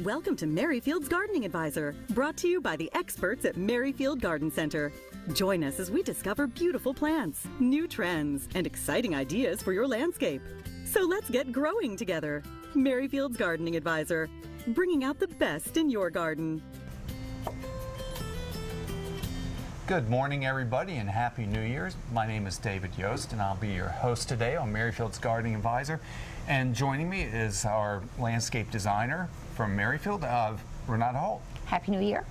Welcome to Merrifield's Gardening Advisor, brought to you by the experts at Merrifield Garden Center. Join us as we discover beautiful plants, new trends, and exciting ideas for your landscape. So let's get growing together. Merrifield's Gardening Advisor, bringing out the best in your garden. Good morning, everybody, and Happy New Year's. My name is David Yost, and I'll be your host today on Merrifield's Gardening Advisor. And joining me is our landscape designer from Merrifield, Renata Holt. Happy New Year.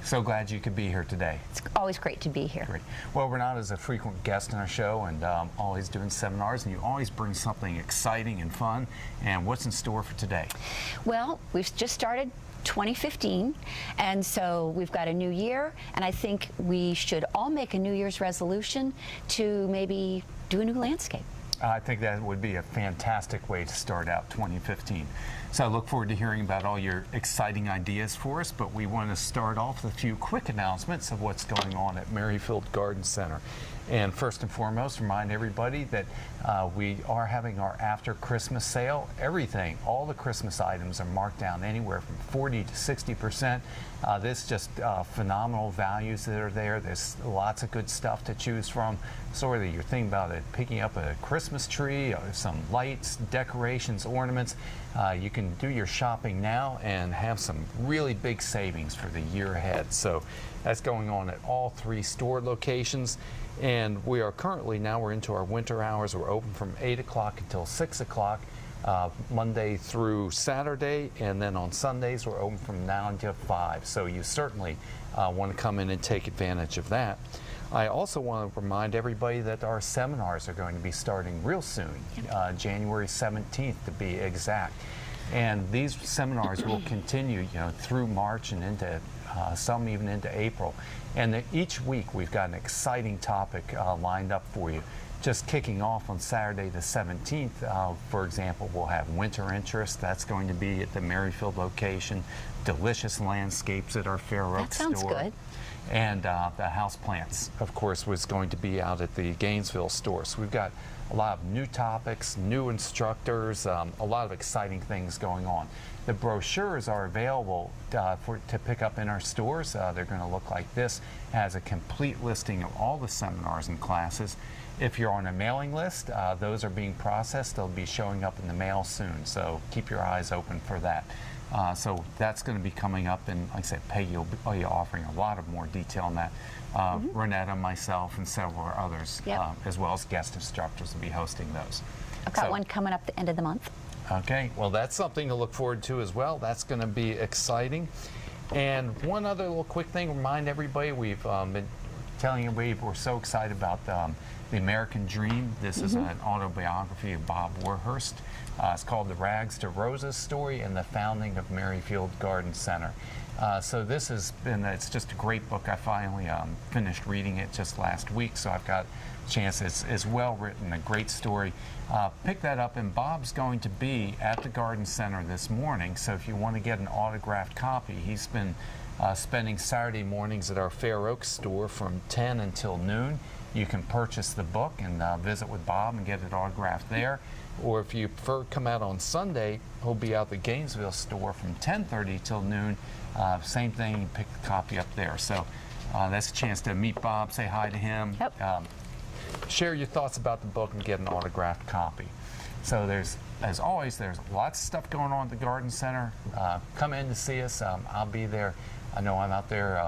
So glad you could be here today. It's always great to be here. Great. Well, Renata is a frequent guest on our show and always doing seminars, and you always bring something exciting and fun. And what's in store for today? Well, we've just started 2015, and so we've got a new year, and I think we should all make a New Year's resolution to maybe do a new landscape. I think that would be a fantastic way to start out 2015. So I look forward to hearing about all your exciting ideas for us, but we want to start off with a few quick announcements of what's going on at Merrifield Garden Center. And first and foremost, remind everybody that we are having our after Christmas sale. Everything, all the Christmas items are marked down anywhere from 40 to 60%. This just phenomenal values that are there. There's lots of good stuff to choose from. So whether you're thinking about it, picking up a Christmas tree or some lights, decorations, ornaments, you can do your shopping now and have some really big savings for the year ahead. So that's going on at all three store locations. And we are currently, now we're into our winter hours. We're open from 8 o'clock until 6 o'clock, Monday through Saturday. And then on Sundays, we're open from 9 until 5. So you certainly want to come in and take advantage of that. I also want to remind everybody that our seminars are going to be starting real soon, January 17th to be exact. And these seminars will continue, through March and into some even into April. And each week we've got an exciting topic lined up for you. Just kicking off on Saturday the 17th, for example, we'll have winter interest. That's going to be at the Merrifield location. Delicious landscapes at our Fair Oaks store. That sounds good. And the house plants, of course, was going to be out at the Gainesville store. So we've got a lot of new topics, new instructors, a lot of exciting things going on. The brochures are available to pick up in our stores. They're going to look like this. It has a complete listing of all the seminars and classes. If you're on a mailing list, those are being processed. They'll be showing up in the mail soon, so keep your eyes open for that. So that's going to be coming up, and like I said, Peggy will be offering a lot of more detail on that. Renata, myself, and several others, as well as guest instructors, will be hosting those. I've got one coming up the end of the month. Okay, well, that's something to look forward to as well. That's going to be exciting. And one other little quick thing, remind everybody, we've been telling everybody we're so excited about the American Dream. This is an autobiography of Bob Warhurst. It's called The Rags to Roses Story and the Founding of Merrifield Garden Center. So this has been, it's just a great book. I finally finished reading it just last week, so I've got a chance. It's well written, a great story. Pick that up, and Bob's going to be at the Garden Center this morning, so if you want to get an autographed copy, he's been spending Saturday mornings at our Fair Oaks store from 10 until noon. You can purchase the book and visit with Bob and get it autographed there. Or if you prefer to come out on Sunday, he'll be out the Gainesville store from 10:30 till noon. Same thing, you pick the copy up there. So that's a chance to meet Bob, say hi to him, share your thoughts about the book, and get an autographed copy. So there's, as always, there's lots of stuff going on at the Garden Center. Come in to see us. I'll be there. I know I'm out there.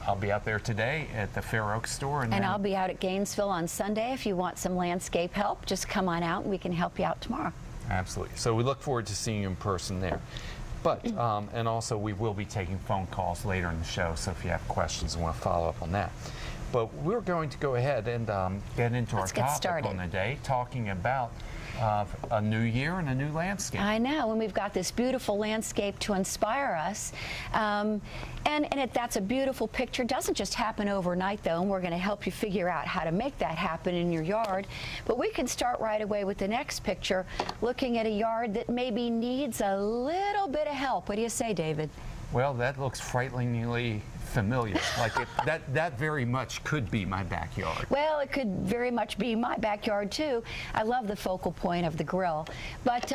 I'll be out there today at the Fair Oaks store. And I'll be out at Gainesville on Sunday. If you want some landscape help, just come on out and we can help you out tomorrow. Absolutely. So we look forward to seeing you in person there. But, and also we will be taking phone calls later in the show, so if you have questions and want to follow up on that. But we're going to go ahead and get into our topic on the day, talking about a new year and a new landscape. I know, and we've got this beautiful landscape to inspire us. That's a beautiful picture. It doesn't just happen overnight, though, and we're going to help you figure out how to make that happen in your yard. But we can start right away with the next picture, looking at a yard that maybe needs a little bit of help. What do you say, David? Well, that looks frighteningly familiar. Like that very much could be my backyard. Well, it could very much be my backyard too. I love the focal point of the grill. But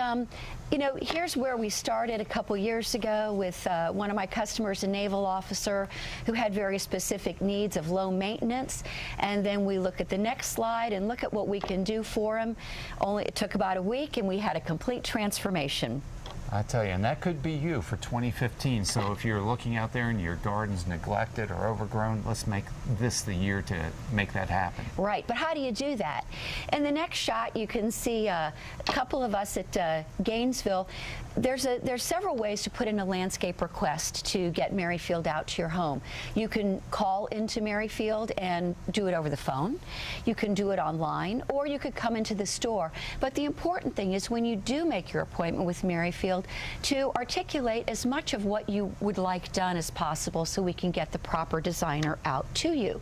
you know, here's where we started a couple years ago with one of my customers, a naval officer who had very specific needs of low maintenance. And then we look at the next slide and look at what we can do for him. It took about a week and we had a complete transformation. I tell you, and that could be you for 2015. So if you're looking out there and your garden's neglected or overgrown, let's make this the year to make that happen. Right, but how do you do that? In the next shot, you can see a couple of us at Gainesville. There's several ways to put in a landscape request to get Merrifield out to your home. You can call into Merrifield and do it over the phone. You can do it online, or you could come into the store. But the important thing is when you do make your appointment with Merrifield, to articulate as much of what you would like done as possible so we can get the proper designer out to you.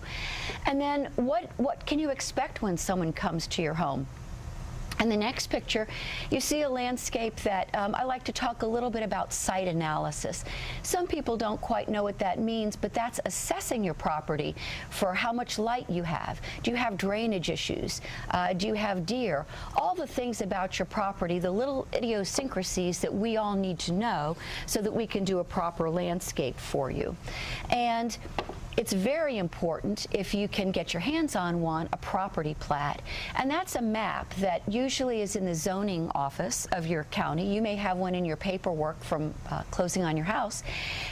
And then what can you expect when someone comes to your home? In the next picture, you see a landscape that I like to talk a little bit about site analysis. Some people don't quite know what that means, but that's assessing your property for how much light you have. Do you have drainage issues? Do you have deer? All the things about your property, the little idiosyncrasies that we all need to know so that we can do a proper landscape for you. And it's very important, if you can get your hands on one, a property plat. And that's a map that usually is in the zoning office of your county. You may have one in your paperwork from closing on your house.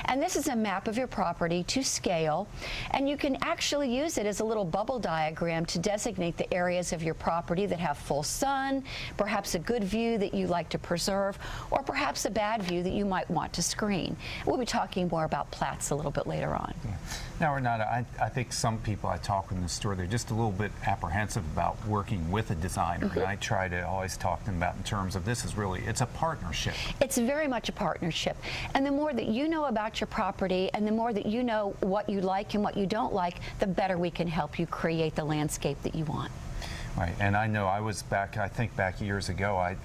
And this is a map of your property to scale. And you can actually use it as a little bubble diagram to designate the areas of your property that have full sun, perhaps a good view that you like to preserve, or perhaps a bad view that you might want to screen. We'll be talking more about plats a little bit later on. Yeah. Now, Renata, I think some people I talk with in the store, they're just a little bit apprehensive about working with a designer. And I try to always talk to them about in terms of this is really, it's a partnership. It's very much a partnership. And the more that you know about your property and the more that you know what you like and what you don't like, the better we can help you create the landscape that you want. Right, and I know I was back, I think back years ago,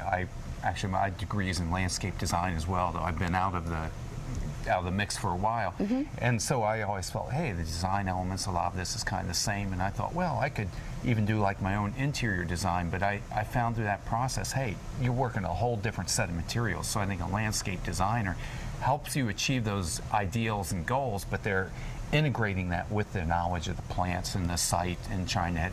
actually my degree is in landscape design as well, though I've been out of the mix for a while. And so I always felt, hey, the design elements, a lot of this is kind of the same. And I thought, well, I could even do like my own interior design. But I found through that process, hey, you're working a whole different set of materials. So I think a landscape designer helps you achieve those ideals and goals, but they're integrating that with the knowledge of the plants and the site and trying to,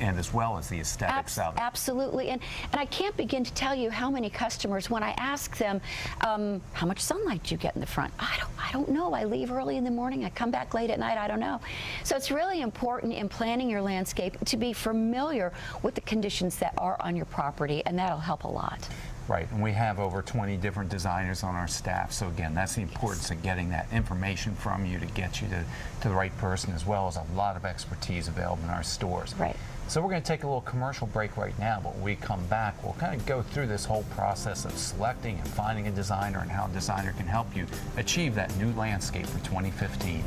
and as well as the aesthetics of it. Absolutely, and I can't begin to tell you how many customers, when I ask them, how much sunlight do you get in the front? I don't know. I leave early in the morning. I come back late at night. I don't know. So it's really important in planning your landscape to be familiar with the conditions that are on your property, and that'll help a lot. Right, and we have over 20 different designers on our staff. So again, that's the importance of getting that information from you to get you to the right person, as well as a lot of expertise available in our stores. Right. So we're going to take a little commercial break right now, but when we come back, we'll kind of go through this whole process of selecting and finding a designer and how a designer can help you achieve that new landscape for 2015.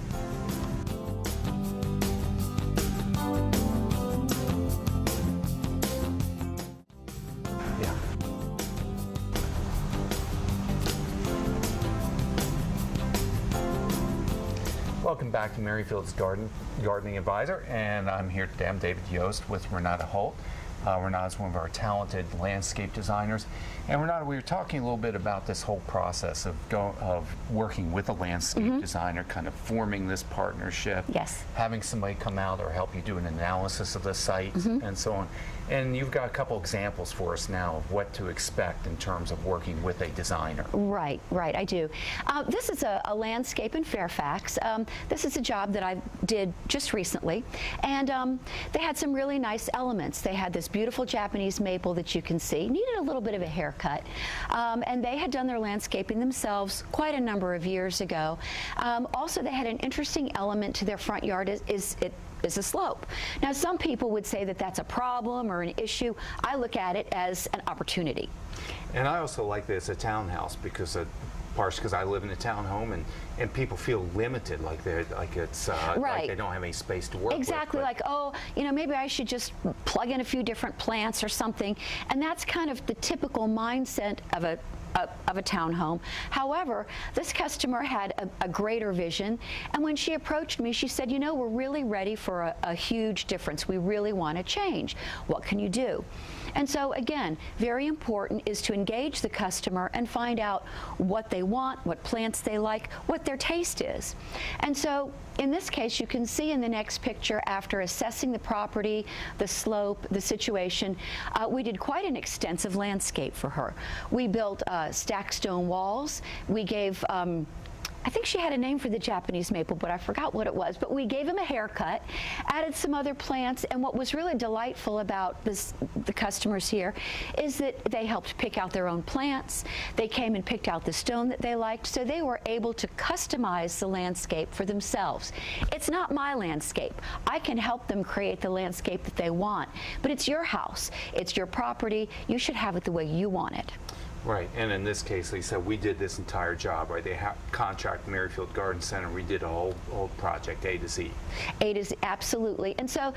Welcome back to Merrifield's Gardening Advisor, and I'm here today. I'm David Yost with Renata Holt. Renata's one of our talented landscape designers. And Renata, we were talking a little bit about this whole process of working with a landscape designer, kind of forming this partnership. Yes. Having somebody come out or help you do an analysis of the site and so on. And you've got a couple examples for us now of what to expect in terms of working with a designer. Right, I do. This is a landscape in Fairfax. This is a job that I did just recently, and they had some really nice elements. They had this beautiful Japanese maple that you can see, needed a little bit of a haircut, and they had done their landscaping themselves quite a number of years ago. Also, they had an interesting element to their front yard is a slope. Now, some people would say that that's a problem or an issue. I look at it as an opportunity. And I also like that it's a townhouse because partially because I live in a townhome and people feel limited, like it's right. like they don't have any space to work exactly with. Like, oh, you know, maybe I should just plug in a few different plants or something. And that's kind of the typical mindset of a of a townhome. However, this customer had a greater vision, and when she approached me, she said, you know, we're really ready for a huge difference. We really want to change. What can you do? And so again, very important is to engage the customer and find out what they want, what plants they like, what their taste is. And so in this case, you can see in the next picture, after assessing the property, the slope, the situation, we did quite an extensive landscape for her. We built stacked stone walls. We gave I think she had a name for the Japanese maple, but I forgot what it was. But we gave him a haircut, added some other plants, and what was really delightful about the customers here is that they helped pick out their own plants. They came and picked out the stone that they liked, so they were able to customize the landscape for themselves. It's not my landscape. I can help them create the landscape that they want, but it's your house. It's your property. You should have it the way you want it. Right, and in this case, Lisa, we did this entire job, right? They contract Merrifield Garden Center. We did a whole project, A to Z. A to Z, absolutely. And so,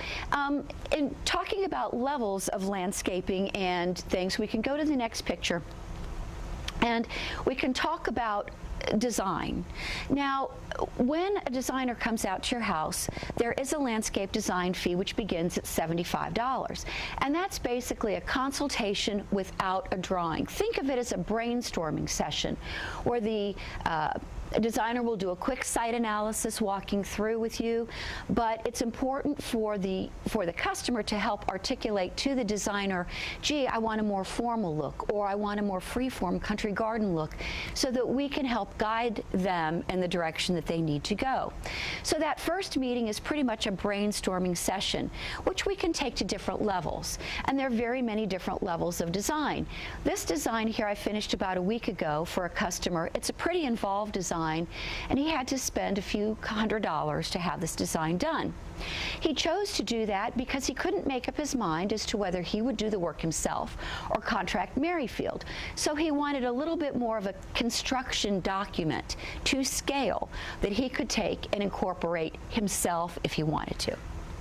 in talking about levels of landscaping and things, we can go to the next picture, and we can talk about design. Now, when a designer comes out to your house, there is a landscape design fee which begins at $75. And that's basically a consultation without a drawing. Think of it as a brainstorming session where the designer will do a quick site analysis walking through with you, but it's important for the customer to help articulate to the designer, gee, I want a more formal look, or I want a more free-form country garden look, so that we can help guide them in the direction that they need to go. So that first meeting is pretty much a brainstorming session, which we can take to different levels, and there are very many different levels of design. This design here I finished about a week ago for a customer. It's a pretty involved design, and he had to spend a few $100s to have this design done. He chose to do that because he couldn't make up his mind as to whether he would do the work himself or contract Merrifield. So he wanted a little bit more of a construction document to scale that he could take and incorporate himself if he wanted to.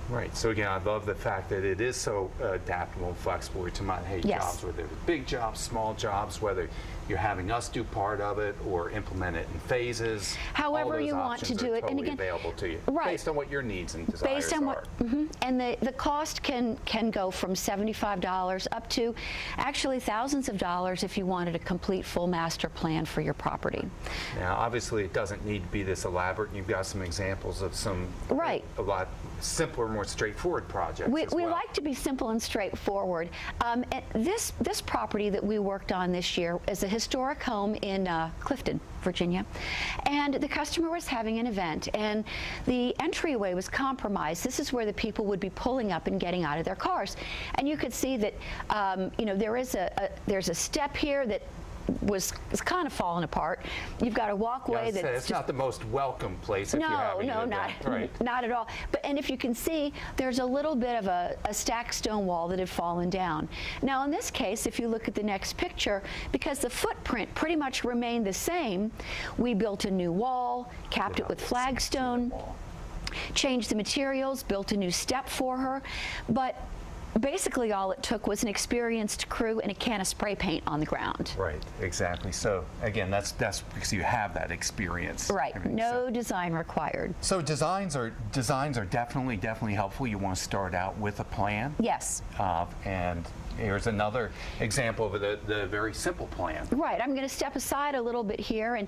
Right. So again, I love the fact that it is so adaptable and flexible. We're talking about, hey, Yes. jobs, whether they're big jobs, small jobs, whether you're having us do part of it or implement it in phases. However all those you want to options do are it, and totally again, available to you, right. based on what your needs and desires Based on are. what, and the cost can go from $75 up to actually thousands of dollars if you wanted a complete full master plan for your property. Now, obviously, it doesn't need to be this elaborate. You've got some examples of some Right. a lot simpler, more straightforward projects. We as well. like to be simple and straightforward. And this property that we worked on this year is a historic home in Clifton, Virginia, and the customer was having an event, and the entryway was compromised. This is where the people would be pulling up and getting out of their cars, and you could see that you know, there's a step here that was kind of falling apart. You've got a walkway that's it's not the most welcome place if you're having an event. Right. Not at all. And if you can see, there's a little bit of a stacked stone wall that had fallen down. Now in this case, if you look at the next picture, because the footprint pretty much remained the same, we built a new wall, capped it with flagstone, changed the materials, built a new step for her, but basically all it took was an experienced crew and a can of spray paint on the ground. Right, exactly. So again, that's because you have that experience. Right, no design required. So designs are definitely helpful. You want to start out with a plan. Yes. And here's another example of the very simple plan. Right. I'm going to step aside a little bit here. And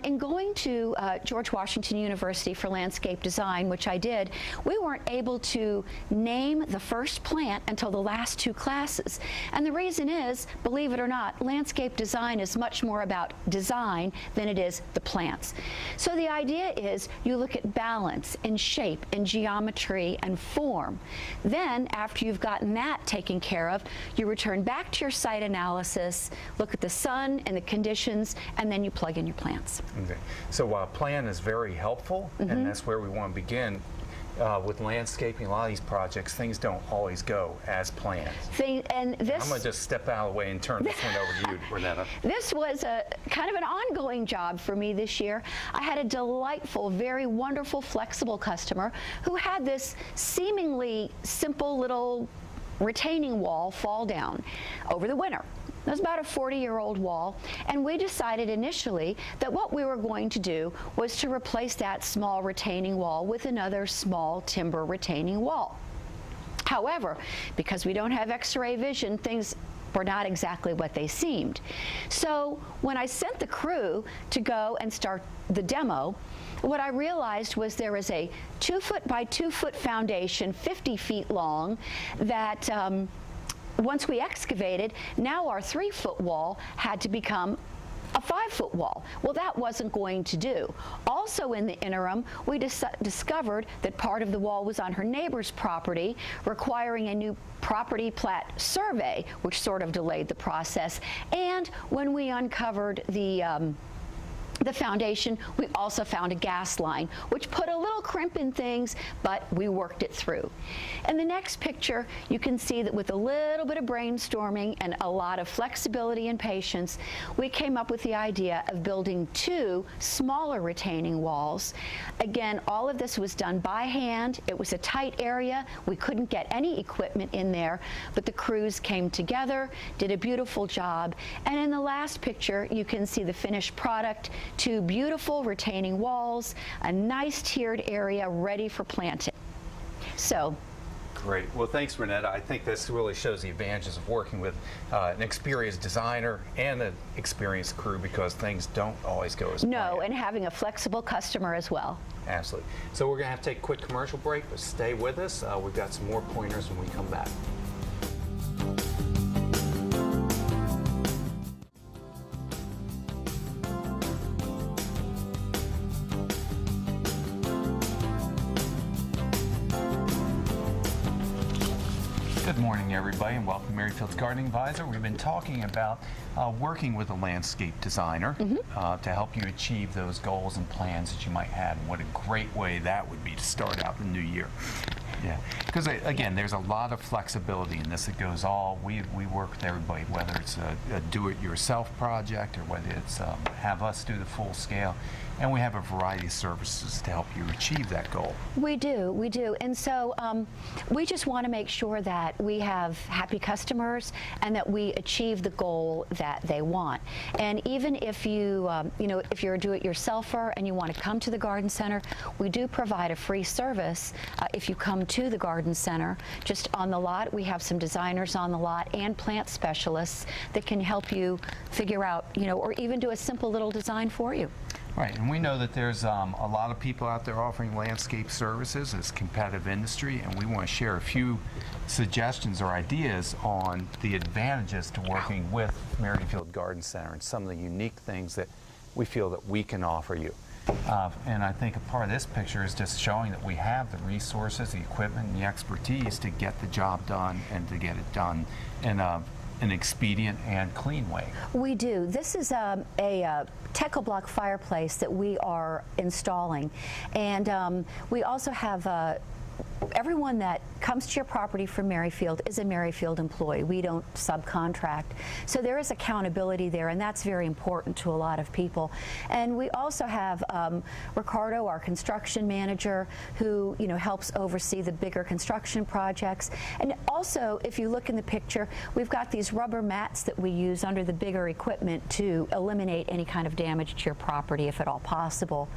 in going to George Washington University for landscape design, which I did, we weren't able to name the first plant until the last two classes. And the reason is, believe it or not, landscape design is much more about design than it is the plants. So the idea is you look at balance and shape and geometry and form. Then, after you've gotten that taken care of, you return back to your site analysis, look at the sun and the conditions, and then you plug in your plants. Okay. So while a plan is very helpful, and that's where we want to begin, with landscaping, a lot of these projects, things don't always go as planned. And this, I'm going to just step out of the way and turn this one over to you, Renetta. This was a kind of an ongoing job for me this year. I had a delightful, very wonderful, flexible customer who had this seemingly simple little retaining wall fall down over the winter. It was about a 40-year-old wall, and we decided initially that what we were going to do was to replace that small retaining wall with another small timber retaining wall. However, because we don't have X-ray vision, things were not exactly what they seemed. So when I sent the crew to go and start the demo, what I realized was there was a 2-foot by 2-foot foundation, 50 feet long, that once we excavated, now our 3-foot wall had to become a 5-foot wall. Well, that wasn't going to do. Also in the interim, we discovered that part of the wall was on her neighbor's property, requiring a new property plat survey, which sort of delayed the process. And when we uncovered the foundation, we also found a gas line, which put a little crimp in things, but we worked it through. In the next picture, you can see that with a little bit of brainstorming and a lot of flexibility and patience, we came up with the idea of building 2 smaller retaining walls. Again, all of this was done by hand. It was a tight area. We couldn't get any equipment in there, but the crews came together, did a beautiful job. And in the last picture, you can see the finished product, 2 beautiful retaining walls, a nice tiered area ready for planting. So. Great. Well, thanks, Renetta. I think this really shows the advantages of working with an experienced designer and an experienced crew, because things don't always go as planned. No, and having a flexible customer as well. Absolutely. So we're going to have to take a quick commercial break, but stay with us. We've got some more pointers when we come back. Good morning, everybody, and welcome to Merrifield's Gardening Advisor. We've been talking about working with a landscape designer to help you achieve those goals and plans that you might have, and what a great way that would be to start out the new year. Yeah, because again, there's a lot of flexibility in this. It goes we work with everybody, whether it's a do-it-yourself project or whether it's have us do the full scale. And we have a variety of services to help you achieve that goal. We do. And so we just want to make sure that we have happy customers and that we achieve the goal that they want. And even if you, if you're a do-it-yourselfer and you want to come to the garden center, we do provide a free service if you come to the garden center. Just on the lot, we have some designers on the lot and plant specialists that can help you figure out, or even do a simple little design for you. Right, and we know that there's a lot of people out there offering landscape services. It's a competitive industry, and we want to share a few suggestions or ideas on the advantages to working with Merrifield Garden Center and some of the unique things that we feel that we can offer you. And I think a part of this picture is just showing that we have the resources, the equipment, and the expertise to get the job done and to get it done in an expedient and clean way. We do. This is a Techo block fireplace that we are installing, and we also have everyone that comes to your property from Merrifield is a Merrifield employee. We don't subcontract. So there is accountability there, and that's very important to a lot of people. And we also have Ricardo, our construction manager, who helps oversee the bigger construction projects. And also, if you look in the picture, we've got these rubber mats that we use under the bigger equipment to eliminate any kind of damage to your property if at all possible.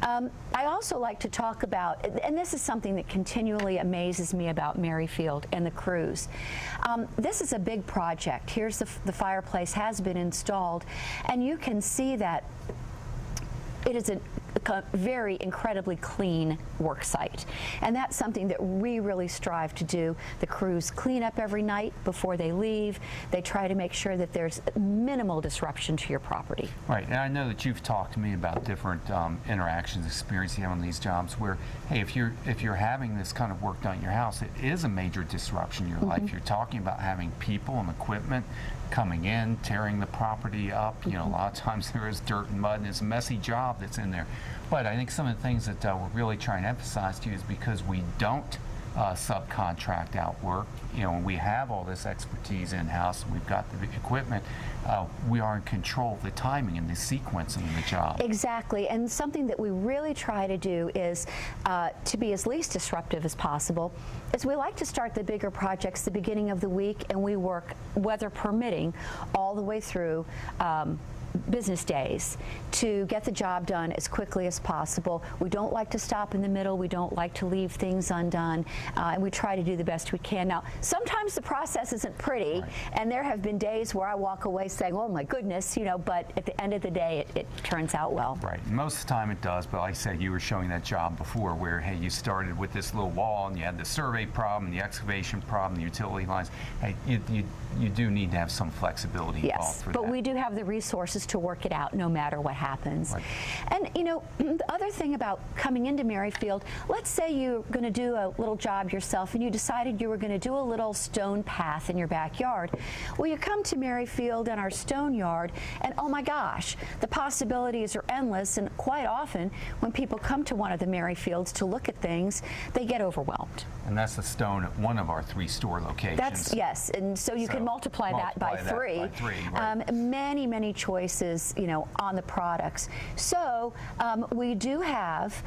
I also like to talk about, and this is something that continually amazes me about Merrifield and the crews. This is a big project. Here's the fireplace has been installed, and you can see that it is a very incredibly clean work site, and that's something that we really strive to do. The crews clean up every night before they leave. They try to make sure that there's minimal disruption to your property. Right, and I know that you've talked to me about different interactions, experiences you have on these jobs where, hey, if you're having this kind of work done in your house, it is a major disruption in your life. You're talking about having people and equipment coming in, tearing the property up. A lot of times there is dirt and mud, and it's a messy job that's in there. But I think some of the things that we're really trying to emphasize to you is because we don't subcontract out work. You know, when we have all this expertise in-house, and we've got the equipment, we are in control of the timing and the sequencing of the job. Exactly, and something that we really try to do is to be as least disruptive as possible. Is we like to start the bigger projects the beginning of the week, and we work, weather permitting, all the way through business days to get the job done as quickly as possible. We don't like to stop in the middle. We don't like to leave things undone, and we try to do the best we can. Now, sometimes the process isn't pretty, right, and there have been days where I walk away saying, oh my goodness, you know, but at the end of the day, it turns out well. Right. Most of the time it does, but like I said, you were showing that job before where, hey, you started with this little wall and you had the survey problem, the excavation problem, the utility lines. Hey, you do need to have some flexibility involved for that. But we do have the resources to work it out no matter what happens. Right. And you know, the other thing about coming into Merrifield, let's say you're going to do a little job yourself and you decided you were going to do a little stone path in your backyard. Well, you come to Merrifield and our stone yard, and oh my gosh, the possibilities are endless, and quite often when people come to one of the Merrifields to look at things, they get overwhelmed. And that's the stone at one of our 3 store locations. Yes, and so you can multiply that by 3. Right. Many choices, you know, on the products. So we do have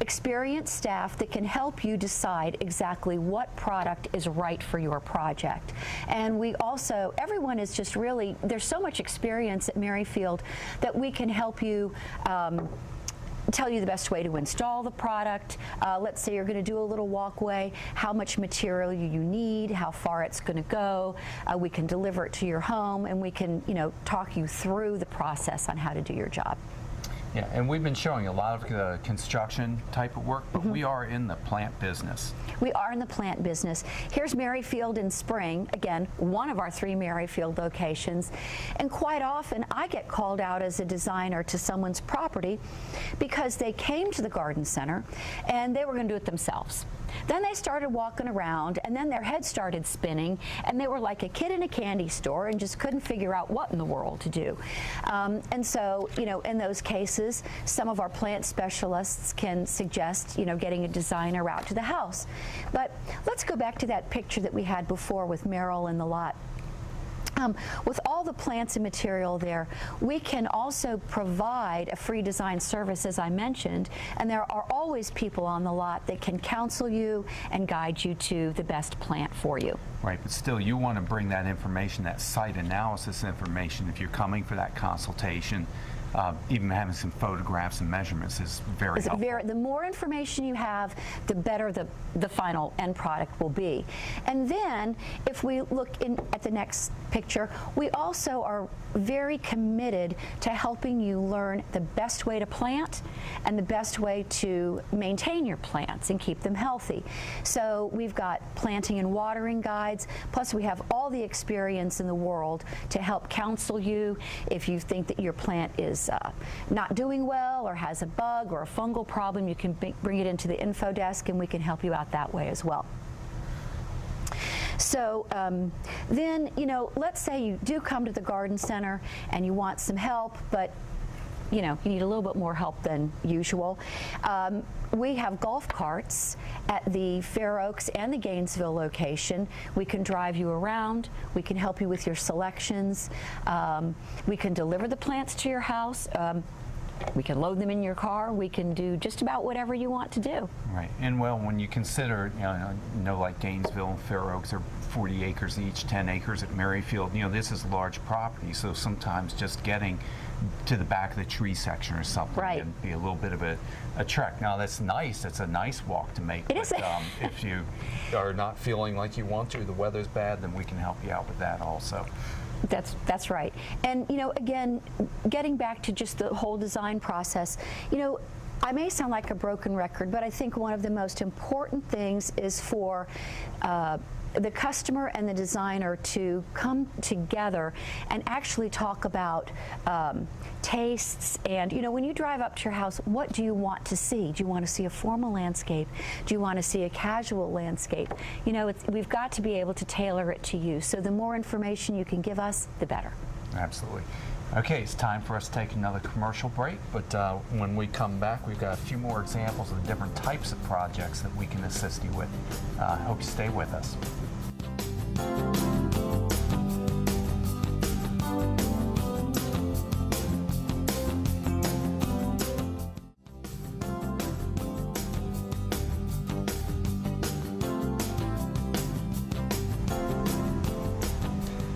experienced staff that can help you decide exactly what product is right for your project. And we also, everyone is just really, there's so much experience at Merrifield that we can help you tell you the best way to install the product. Let's say you're going to do a little walkway, how much material you need, how far it's going to go. We can deliver it to your home, and we can, you know, talk you through the process on how to do your job. Yeah, and we've been showing a lot of the construction type of work, but we are in the plant business. We are in the plant business. Here's Merrifield in Spring, again, one of our 3 Merrifield locations. And quite often, I get called out as a designer to someone's property because they came to the garden center and they were going to do it themselves. Then they started walking around, and then their head started spinning, and they were like a kid in a candy store and just couldn't figure out what in the world to do. And so, you know, in those cases, some of our plant specialists can suggest, you know, getting a designer out to the house. But let's go back to that picture that we had before with Myrtle in the lot. With all the plants and material there, we can also provide a free design service, as I mentioned, and there are always people on the lot that can counsel you and guide you to the best plant for you. Right, but still, you want to bring that information, that site analysis information, if you're coming for that consultation. Even having some photographs and measurements is very helpful. The more information you have, the better the final end product will be. And then, if we look at the next picture, we also are very committed to helping you learn the best way to plant and the best way to maintain your plants and keep them healthy. So we've got planting and watering guides, plus we have all the experience in the world to help counsel you if you think that your plant is not doing well or has a bug or a fungal problem. You can bring it into the info desk and we can help you out that way as well. So then, you know, let's say you do come to the garden center and you want some help, but you know, you need a little bit more help than usual. We have golf carts at the Fair Oaks and the Gainesville location. We can drive you around. We can help you with your selections. We can deliver the plants to your house. We can load them in your car. We can do just about whatever you want to do. Right, and well, when you consider, you know, like Gainesville and Fair Oaks are 40 acres each, 10 acres at Merrifield. You know, this is large property, so sometimes just getting to the back of the tree section or something can be a little bit of a trek. Now that's nice. It's a nice walk to make. But if you are not feeling like you want to, the weather's bad, then we can help you out with that also. That's right. And you know, again, getting back to just the whole design process, you know, I may sound like a broken record, but I think one of the most important things is for the customer and the designer to come together and actually talk about tastes. And you know, when you drive up to your house, what do you want to see? Do you want to see a formal landscape? Do you want to see a casual landscape? You know, we've got to be able to tailor it to you. So the more information you can give us, the better. Absolutely. Okay, it's time for us to take another commercial break, but when we come back, we've got a few more examples of the different types of projects that we can assist you with. Hope you stay with us.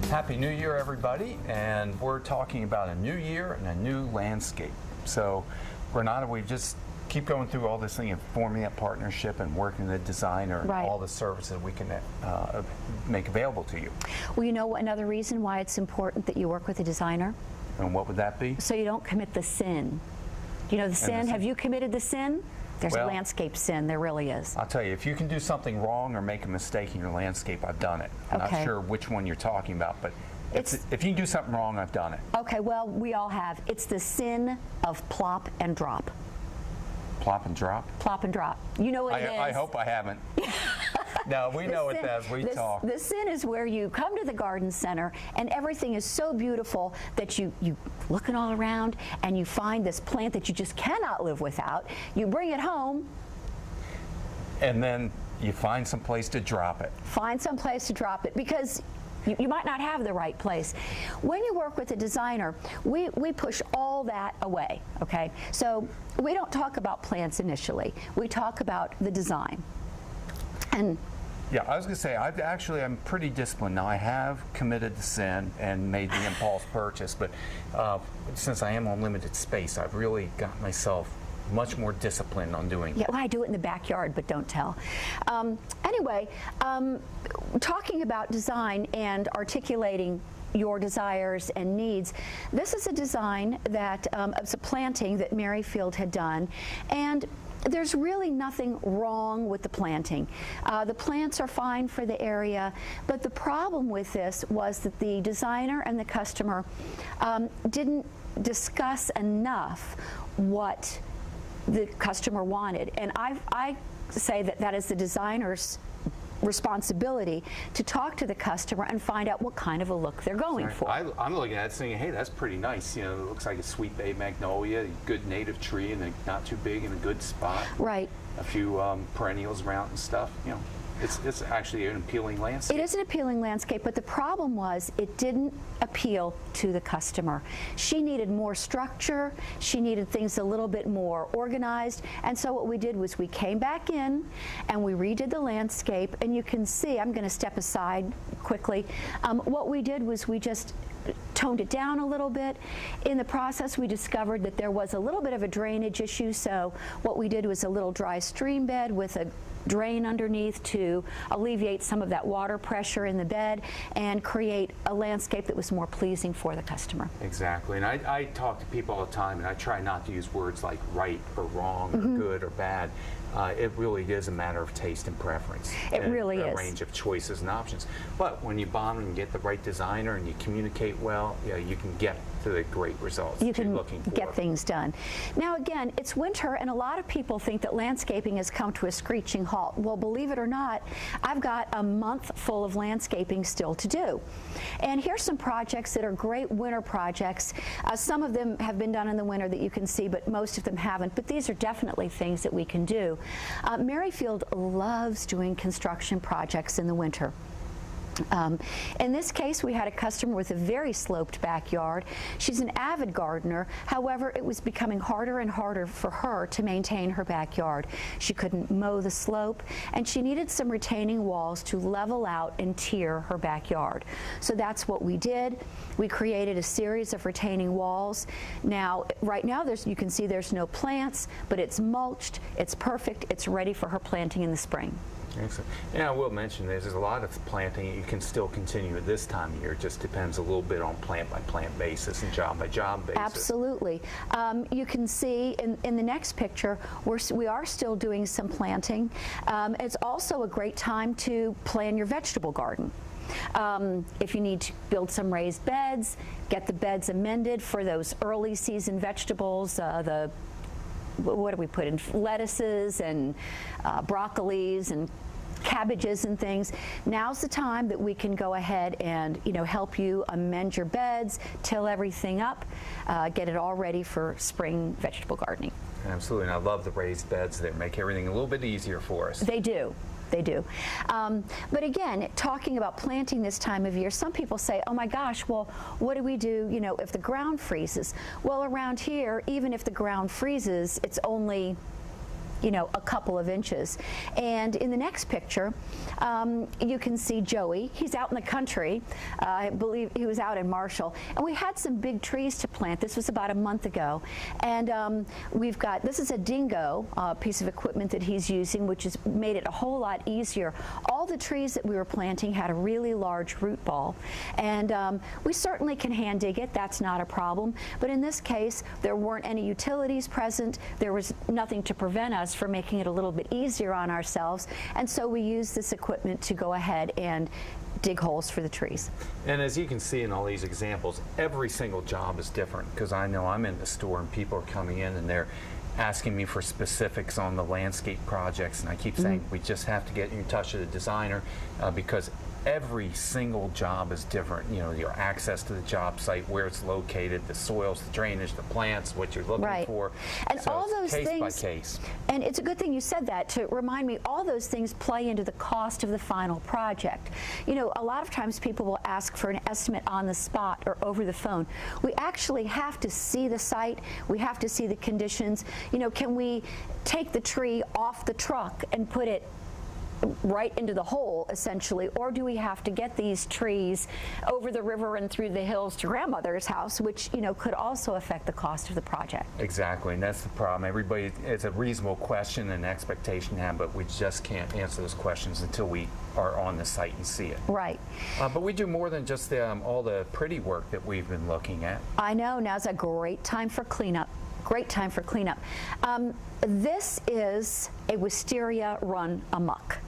Happy New Year, everybody, and we're talking about a new year and a new landscape. So, Renata, we just keep going through all this thing and forming that partnership and working with the designer and all the services we can make available to you. Well, you know another reason why it's important that you work with a designer? And what would that be? So you don't commit the sin. You know the sin? Have you committed the sin? There's a landscape sin, there really is. I'll tell you, if you can do something wrong or make a mistake in your landscape, I've done it. I'm not sure which one you're talking about, but if you can do something wrong, I've done it. Okay, well, we all have. It's the sin of plop and drop. Plop and drop? Plop and drop. You know what it is. I hope I haven't. No, we know it does. We talk. The sin is where you come to the garden center and everything is so beautiful that you looking all around and you find this plant that you just cannot live without. You bring it home. And then you find some place to drop it. Find some place to drop it because you might not have the right place. When you work with a designer, we push all that away, okay? So we don't talk about plants initially. We talk about the design. And yeah, I was going to say, I'm pretty disciplined. Now, I have committed the sin and made the impulse purchase, but since I am on limited space, I've really got myself much more disciplined on doing Yeah, well, I do it in the backyard, but don't tell. Anyway, talking about design and articulating your desires and needs, this is a design that, it's a planting that Merrifield had done, and there's really nothing wrong with the planting. The plants are fine for the area, but the problem with this was that the designer and the customer didn't discuss enough what the customer wanted. And I say that that is the designer's responsibility to talk to the customer and find out what kind of a look they're going for. I'm looking at it saying, hey, that's pretty nice. You know, it looks like a sweet bay magnolia, a good native tree, and not too big in a good spot. Right. A few perennials around and stuff. You know, it's actually an appealing landscape. It is an appealing landscape, but the problem was it didn't appeal to the customer. She needed more structure. She needed things a little bit more organized. And so what we did was we came back in and we redid the landscape. And you can see, I'm going to step aside quickly. What we did was we just toned it down a little bit. In the process, we discovered that there was a little bit of a drainage issue. So what we did was a little dry stream bed with a drain underneath to alleviate some of that water pressure in the bed and create a landscape that was more pleasing for the customer. Exactly, and I talk to people all the time, and I try not to use words like right or wrong or good or bad. It really is a matter of taste and preference. It really is. A range of choices and options. But when you bond and get the right designer and you communicate well, you can get to the great results you you're looking for. Get things done. Now again, it's winter and a lot of people think that landscaping has come to a screeching halt. Well, believe it or not, I've got a month full of landscaping still to do. And here's some projects that are great winter projects. Some of them have been done in the winter that you can see, but most of them haven't. But these are definitely things that we can do. Merrifield loves doing construction projects in the winter. In this case, we had a customer with a very sloped backyard. She's an avid gardener. However, it was becoming harder and harder for her to maintain her backyard. She couldn't mow the slope, and she needed some retaining walls to level out and tier her backyard. So that's what we did. We created a series of retaining walls. Now, right now, you can see there's no plants, but it's mulched, it's perfect, it's ready for her planting in the spring. Excellent. And I will mention there's a lot of planting you can still continue at this time of year. It just depends a little bit on plant-by-plant basis and job-by-job basis. Absolutely. You can see in the next picture, we are still doing some planting. It's also a great time to plan your vegetable garden. If you need to build some raised beds, get the beds amended for those early season vegetables, what do we put in? Lettuces and broccolis and cabbages and things, now's the time that we can go ahead and help you amend your beds, till everything up, get it all ready for spring vegetable gardening. Absolutely, and I love the raised beds that make everything a little bit easier for us. They do. They do. But again, talking about planting this time of year, some people say, oh my gosh, well, what do we do, if the ground freezes? Well, around here, even if the ground freezes, it's only a couple of inches. And in the next picture, you can see Joey. He's out in the country. I believe he was out in Marshall. And we had some big trees to plant. This was about a month ago. And we've got, this is a dingo piece of equipment that he's using, which has made it a whole lot easier. All the trees that we were planting had a really large root ball. And we certainly can hand dig it. That's not a problem. But in this case, there weren't any utilities present. There was nothing to prevent us for making it a little bit easier on ourselves, and so we use this equipment to go ahead and dig holes for the trees. And as you can see in all these examples, every single job is different, because I know I'm in the store and people are coming in and they're asking me for specifics on the landscape projects, and I keep saying we just have to get in touch with the designer because every single job is different. Your access to the job site, where it's located, the soils, the drainage, the plants, what you're looking for. And so all those case things, by case. And it's a good thing you said that to remind me, all those things play into the cost of the final project. A lot of times people will ask for an estimate on the spot or over the phone. We actually have to see the site. We have to see the conditions. Can we take the tree off the truck and put it right into the hole, essentially, or do we have to get these trees over the river and through the hills to grandmother's house, which could also affect the cost of the project? Exactly, and that's the problem. Everybody, it's a reasonable question and expectation to have, but we just can't answer those questions until we are on the site and see it. Right. But we do more than just all the pretty work that we've been looking at. I know, now's a great time for cleanup. Great time for cleanup. This is a wisteria run amok.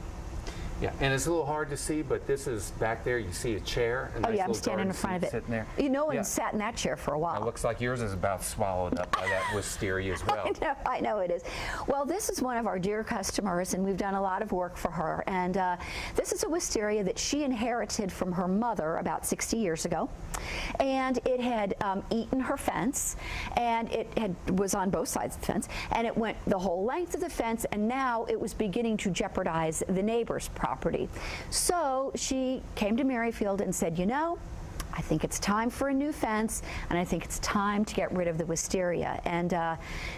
Yeah, and it's a little hard to see, but this is back there. You see a chair. A nice I'm standing in front of it. Sitting there. No one sat in that chair for a while. It looks like yours is about swallowed up by that wisteria as well. I know it is. Well, this is one of our dear customers, and we've done a lot of work for her. And this is a wisteria that she inherited from her mother about 60 years ago. And it had eaten her fence, and was on both sides of the fence, and it went the whole length of the fence, and now it was beginning to jeopardize the neighbor's property. So she came to Merrifield and said, I think it's time for a new fence, and I think it's time to get rid of the wisteria. And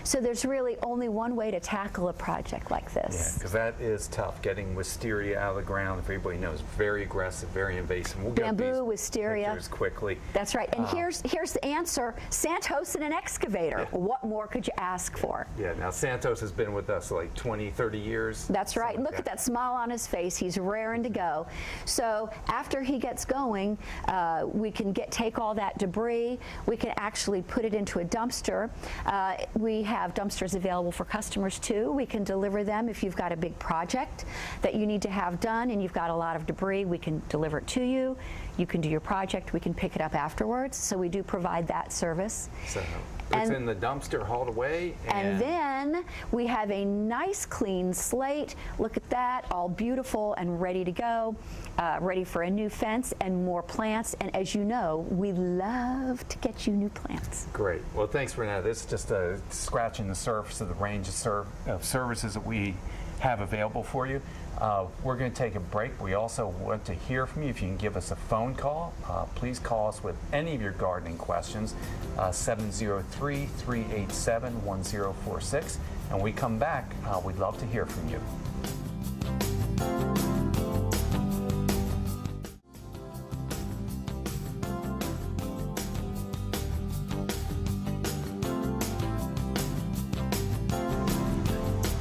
so there's really only one way to tackle a project like this. Yeah, because that is tough, getting wisteria out of the ground. If everybody knows, very aggressive, very invasive. We'll Bamboo, get these wisteria. pictures quickly. That's right. And here's the answer: Santos and an excavator. Yeah. What more could you ask for? Yeah. Now Santos has been with us like 20, 30 years. That's right. And look at that smile on his face. He's raring to go. So after he gets going, we can take all that debris. We can actually put it into a dumpster. We have dumpsters available for customers too. We can deliver them if you've got a big project that you need to have done and you've got a lot of debris. We can deliver it to you. You can do your project. We can pick it up afterwards. So we do provide that service. So it's in the dumpster, hauled away. And then we have a nice clean slate. Look at that, all beautiful and ready to go, ready for a new fence and more plants. And as you know, we love to get you new plants. Great. Well, thanks, Renata. This is just scratching the surface of the range of services that we have available for you. We're going to take a break. We also want to hear from you. If you can give us a phone call, please call us with any of your gardening questions, 703-387-1046. And when we come back, we'd love to hear from you.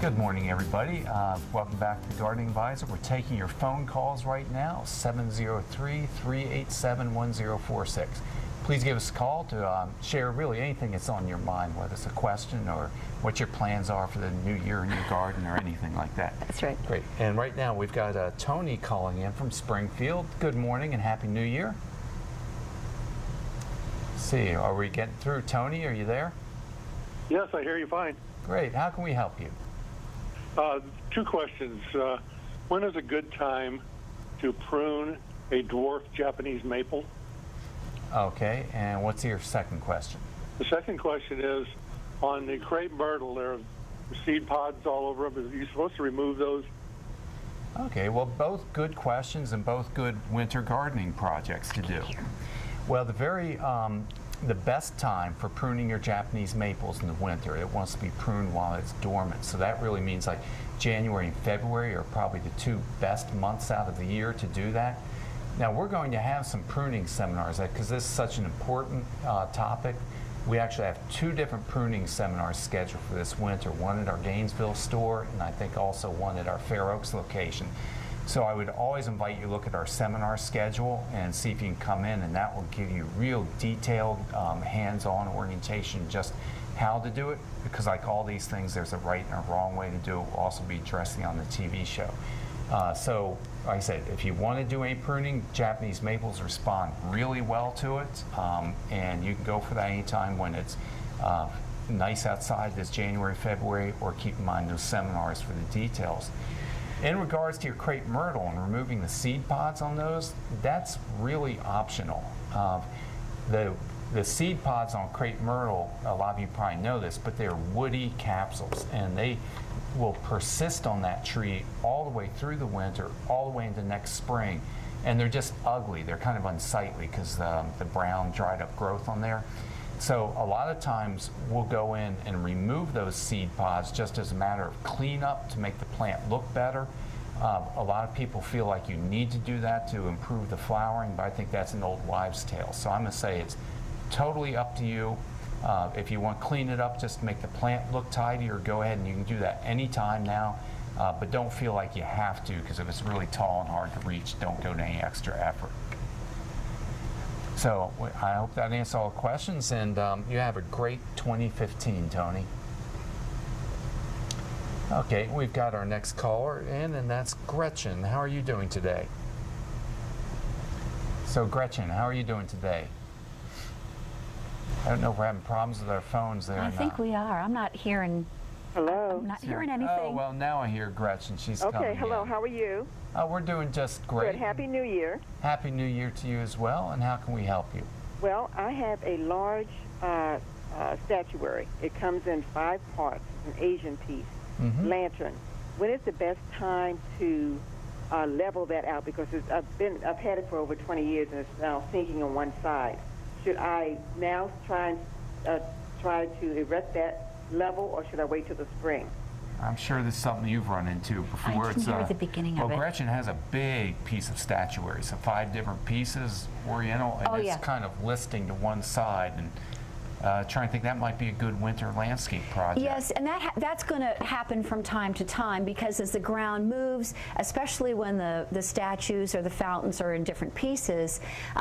Good morning, everybody. Welcome back to the Gardening Advisor. We're taking your phone calls right now, 703-387-1046. Please give us a call to share really anything that's on your mind, whether it's a question or what your plans are for the new year in your garden or anything like that. That's right. Great. And right now we've got Tony calling in from Springfield. Good morning and Happy New Year. Let's see, are we getting through? Tony, are you there? Yes, I hear you fine. Great. How can we help you? 2 questions. when is a good time to prune a dwarf Japanese maple? Okay, and what's your second question? The second question is, on the crepe myrtle, there are seed pods all over them. Are you supposed to remove those? Okay, well, both good questions and both good winter gardening projects to do. Well, the best time for pruning your Japanese maples in the winter, it wants to be pruned while it's dormant. So that really means like January and February are probably the two best months out of the year to do that. Now, we're going to have some pruning seminars because this is such an important topic. We actually have two different pruning seminars scheduled for this winter, one at our Gainesville store and I think also one at our Fair Oaks location. So I would always invite you to look at our seminar schedule and see if you can come in, and that will give you real detailed hands-on orientation just how to do it, because like all these things, there's a right and a wrong way to do it. We'll also be addressing on the TV show. So, like I said, if you want to do any pruning, Japanese maples respond really well to it, and you can go for that anytime when it's nice outside this January, February, or keep in mind those seminars for the details. In regards to your crepe myrtle and removing the seed pods on those, that's really optional. The seed pods on crepe myrtle, a lot of you probably know this, but they're woody capsules, and they will persist on that tree all the way through the winter, all the way into next spring, and they're just ugly. They're kind of unsightly because the brown dried up growth on there. So a lot of times we'll go in and remove those seed pods just as a matter of cleanup to make the plant look better. A lot of people feel like you need to do that to improve the flowering, but I think that's an old wives' tale. So I'm going to say it's totally up to you. If you want to clean it up just to make the plant look tidier, go ahead and you can do that anytime now. But don't feel like you have to, because if it's really tall and hard to reach, don't go to any extra effort. So I hope that answers all the questions, and you have a great 2015, Tony. Okay, we've got our next caller in, and that's Gretchen. How are you doing today? So Gretchen, how are you doing today? I don't know if we're having problems with our phones there. I think we are. I'm not hearing. Hello. I'm not hearing anything. Oh, well, now I hear Gretchen. She's coming Okay, hello. in. How are you? We're doing just great. Good. Happy New Year. Happy New Year to you as well, and how can we help you? Well, I have a large statuary. It comes in 5 parts. It's an Asian piece. Lantern. When is the best time to level that out? Because I've had it for over 20 years and it's now sinking on one side. Should I now try to erect that level, or should I wait till the spring? I'm sure this is something you've run into before. I can hear the beginning of it. Well, Gretchen has a big piece of statuary, so 5 different pieces, Oriental, and it's kind of listing to one side. And trying to think that might be a good winter landscape project. Yes, and that's going to happen from time to time, because as the ground moves, especially when the statues or the fountains are in different pieces,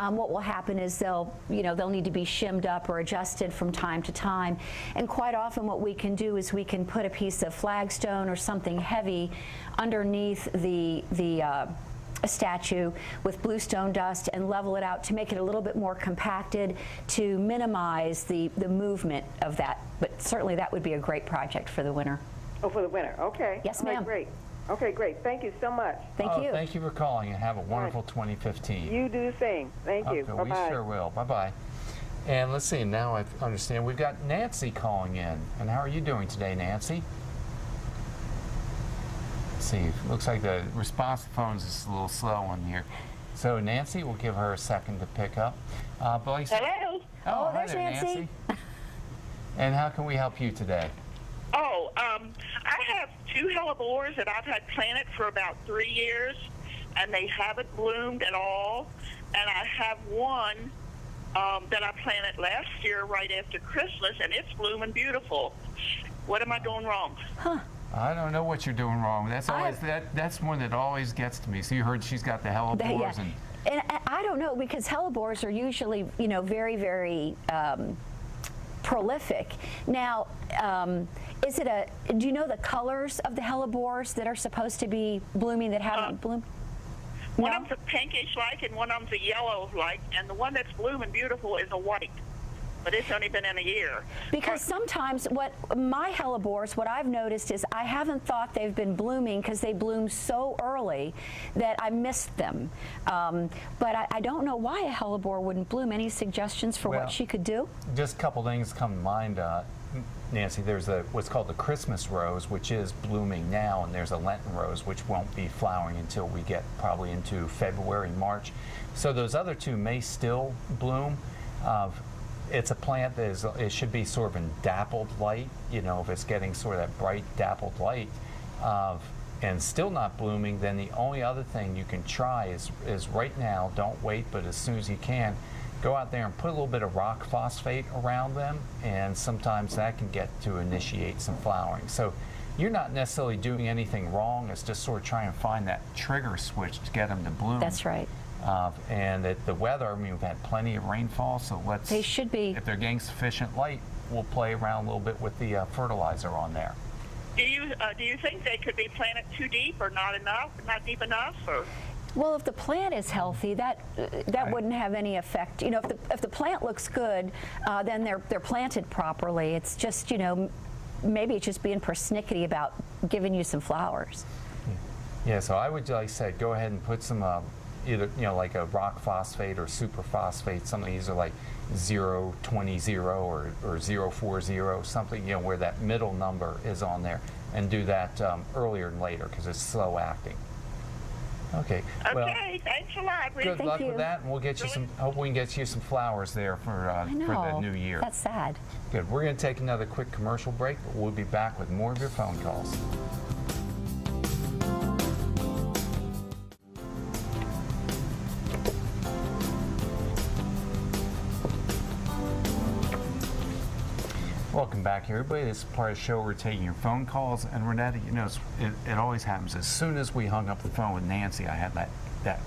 what will happen is they'll need to be shimmed up or adjusted from time to time. And quite often what we can do is we can put a piece of flagstone or something heavy underneath a statue with bluestone dust and level it out to make it a little bit more compacted to minimize the movement of that. But certainly that would be a great project for the winter. Oh, for the winter. Okay. Yes, All right, ma'am. great. Okay, great. Thank you so much. Thank you. Thank you for calling, and have a wonderful 2015. You do the same. Thank you. Okay, Bye-bye. we sure will. Bye-bye. And let's see, now I understand we've got Nancy calling in. And how are you doing today, Nancy? See, looks like the response to phones is a little slow on here. So Nancy, we'll give her a second to pick up. Hello. Hello. Oh, hi there's there, Nancy. And how can we help you today? Oh, I have 2 hellebores that I've had planted for about 3 years, and they haven't bloomed at all. And I have one that I planted last year right after Christmas, and it's blooming beautiful. What am I doing wrong? Huh. I don't know what you're doing wrong. That's always that's one that always gets to me. So you heard she's got the hellebores, And I don't know, because hellebores are usually, very, very prolific. Now, do you know the colors of the hellebores that are supposed to be blooming that haven't bloomed? One of them's a pinkish like, and one of them's a yellow like, and the one that's blooming beautiful is a white. but it's only been in a year. Because sometimes what I've noticed is I haven't thought they've been blooming because they bloom so early that I missed them. But I don't know why a hellebore wouldn't bloom. Any suggestions for what she could do? Just a couple things come to mind, Nancy. There's what's called the Christmas rose, which is blooming now, and there's a Lenten rose, which won't be flowering until we get probably into February, March. So those other two may still bloom. It's a plant that it should be sort of in dappled light. You know, if it's getting sort of that bright dappled light and still not blooming, then the only other thing you can try is right now, don't wait, but as soon as you can, go out there and put a little bit of rock phosphate around them, and sometimes that can get to initiate some flowering. So you're not necessarily doing anything wrong. It's just sort of trying to find that trigger switch to get them to bloom. That's right. And the weather, I mean, we've had plenty of rainfall, so They should be. If they're getting sufficient light, we'll play around a little bit with the fertilizer on there. Do you think they could be planted too deep or not enough, not deep enough? Or? Well, if the plant is healthy, that wouldn't have any effect. You know, if the plant looks good, then they're planted properly. It's just, you know, maybe it's just being persnickety about giving you some flowers. Yeah, so I would, like I said, go ahead and put some either, you know, like a rock phosphate or superphosphate. Some of these are like 0.20 or 0.40, something, you know, where that middle number is on there, and do that earlier and later because it's slow acting. Okay. Well, Thanks a lot. Good luck with that, and we'll get you some. Hope we can get you some flowers there for the new year. That's sad. Good. We're going to take another quick commercial break, but we'll be back with more of your phone calls. Welcome back, everybody. This is part of the show. We're taking your phone calls, and Renetta, you know, it always happens. As soon as we hung up the phone with Nancy, I had that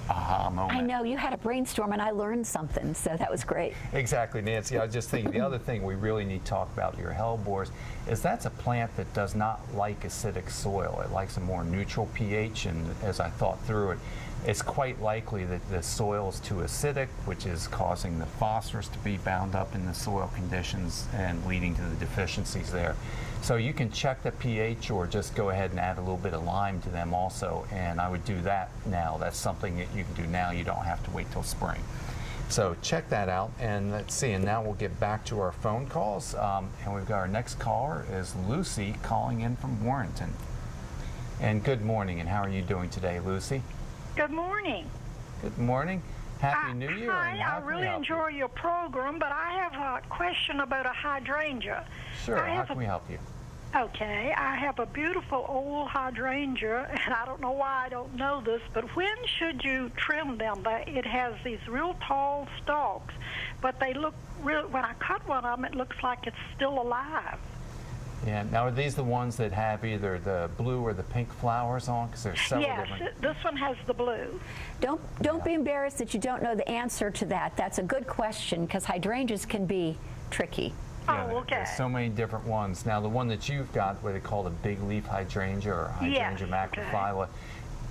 aha moment. I know, you had a brainstorm, and I learned something, so that was great. Exactly, Nancy. I was just thinking the other thing we really need to talk about your hellebores is that's a plant that does not like acidic soil. It likes a more neutral pH, and as I thought through it, it's quite likely that the soil is too acidic, which is causing the phosphorus to be bound up in the soil conditions and leading to the deficiencies there. So you can check the pH or just go ahead and add a little bit of lime to them also, and I would do that now. That's something that you can do now. You don't have to wait till spring. So check that out, and let's see, and now we'll get back to our phone calls, and we've got our next caller is Lucy calling in from Warrenton. And good morning, and how are you doing today, Lucy? Good morning. Good morning. Happy New Year. Hi, I really enjoy your program, but I have a question about a hydrangea. Sure, how can we help you? Okay, I have a beautiful old hydrangea, and I don't know why I don't know this, but when should you trim them? It has these real tall stalks, but they look real, when I cut one of them, it looks like it's still alive. Yeah, now are these the ones that have either the blue or the pink flowers on? Because there's several different. Yes, this one has the blue. Don't be embarrassed that you don't know the answer to that. That's a good question, because hydrangeas can be tricky. Yeah, oh, okay. There's so many different ones. Now, the one that you've got, what they call the big leaf hydrangea or hydrangea macrophylla,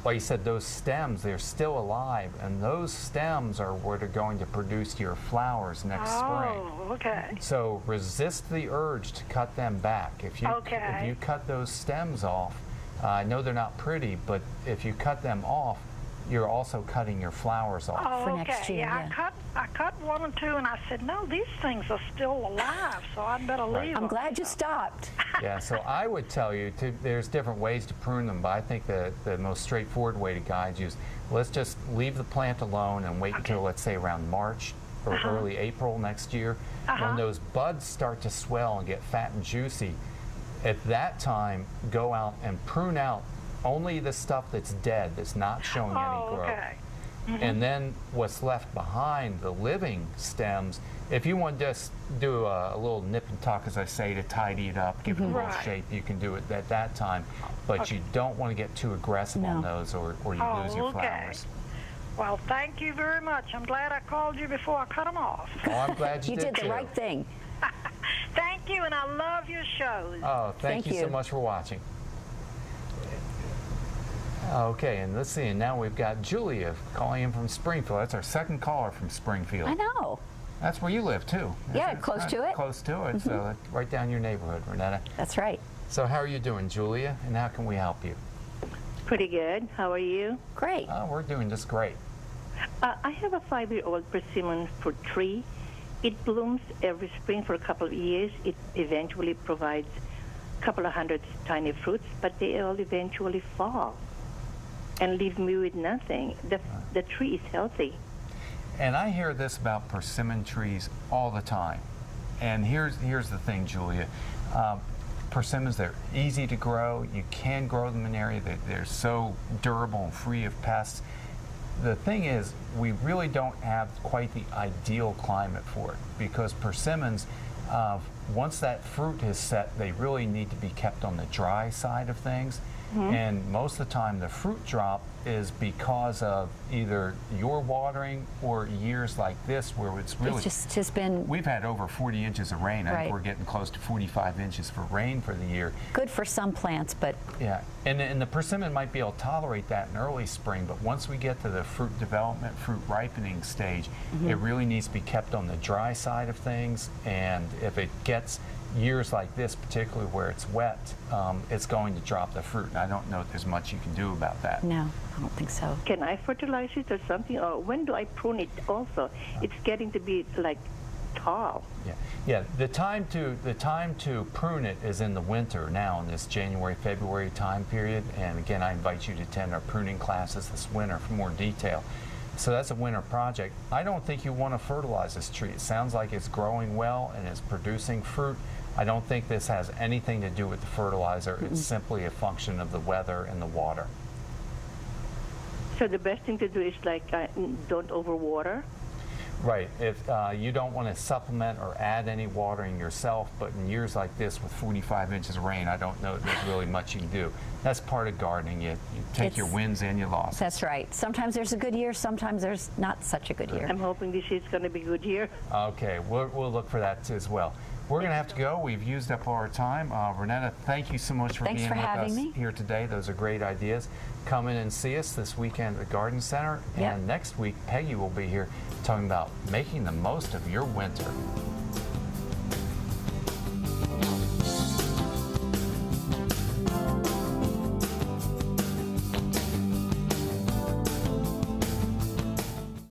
like you said, those stems, they're still alive, and those stems are what are going to produce your flowers next spring. Oh, okay. So resist the urge to cut them back. If you cut those stems off, I know they're not pretty, but if you cut them off, you're also cutting your flowers off for next year. Yeah, I cut one and two, and I said, no, these things are still alive, so I'd better leave them. I'm glad you stopped. Yeah, so I would tell you, there's different ways to prune them, but I think the most straightforward way to guide you is let's just leave the plant alone and wait until, let's say, around March or early April next year. When those buds start to swell and get fat and juicy, at that time, go out and prune out only the stuff that's dead, that's not showing any growth. Okay. And then what's left behind, the living stems, if you want to just do a little nip and tuck, as I say, to tidy it up, give it a little shape, you can do it at that time. But you don't want to get too aggressive on those or you lose your flowers. Well, thank you very much. I'm glad I called you before I cut them off. Oh, I'm glad you did the too. right thing. Thank you, and I love your shows. Oh, thank you so much for watching. Okay, and let's see, and now we've got Julia calling in from Springfield. That's our second caller from Springfield. I know. That's where you live, too. Yeah, close to it. Close to it, so right down your neighborhood, Renetta. That's right. So how are you doing, Julia, and how can we help you? Pretty good. How are you? Great. We're doing just great. I have a 5-year-old persimmon fruit tree. It blooms every spring for a couple of years. It eventually provides a couple of hundred tiny fruits, but they all eventually fall and leave me with nothing. The tree is healthy. And I hear this about persimmon trees all the time. And here's the thing, Julia. Persimmons, they're easy to grow. You can grow them in an area that they're so durable and free of pests. The thing is, we really don't have quite the ideal climate for it, because persimmons, once that fruit is set, they really need to be kept on the dry side of things. And most of the time the fruit drop is because of either your watering or years like this where it's really... It's just been... We've had over 40 inches of rain. I Right. think we're getting close to 45 inches for rain for the year. Good for some plants, but... Yeah, and the persimmon might be able to tolerate that in early spring, but once we get to the fruit development, fruit ripening stage, it really needs to be kept on the dry side of things, and if it gets years like this, particularly where it's wet, it's going to drop the fruit, and I don't know if there's much you can do about that. No, I don't think so. Can I fertilize it or something? Or when do I prune it also? It's getting to be like tall. Yeah. The time to prune it is in the winter now, in this January, February time period. And again, I invite you to attend our pruning classes this winter for more detail. So that's a winter project. I don't think you want to fertilize this tree. It sounds like it's growing well and it's producing fruit. I don't think this has anything to do with the fertilizer. It's simply a function of the weather and the water. So the best thing to do is like don't overwater. Right. If you don't want to supplement or add any watering yourself, but in years like this with 45 inches of rain, I don't know that there's really much you can do. That's part of gardening. You take your wins and your losses. That's right. Sometimes there's a good year, sometimes there's not such a good year. I'm hoping this year's going to be a good year. Okay, we'll look for that as well. We're going to have to go. We've used up our time. Renetta, thank you so much for Thanks being for with having us me. here today. Those are great ideas. Come in and see us this weekend at the Garden Center. Yep. And next week, Peggy will be here talking about making the most of your winter.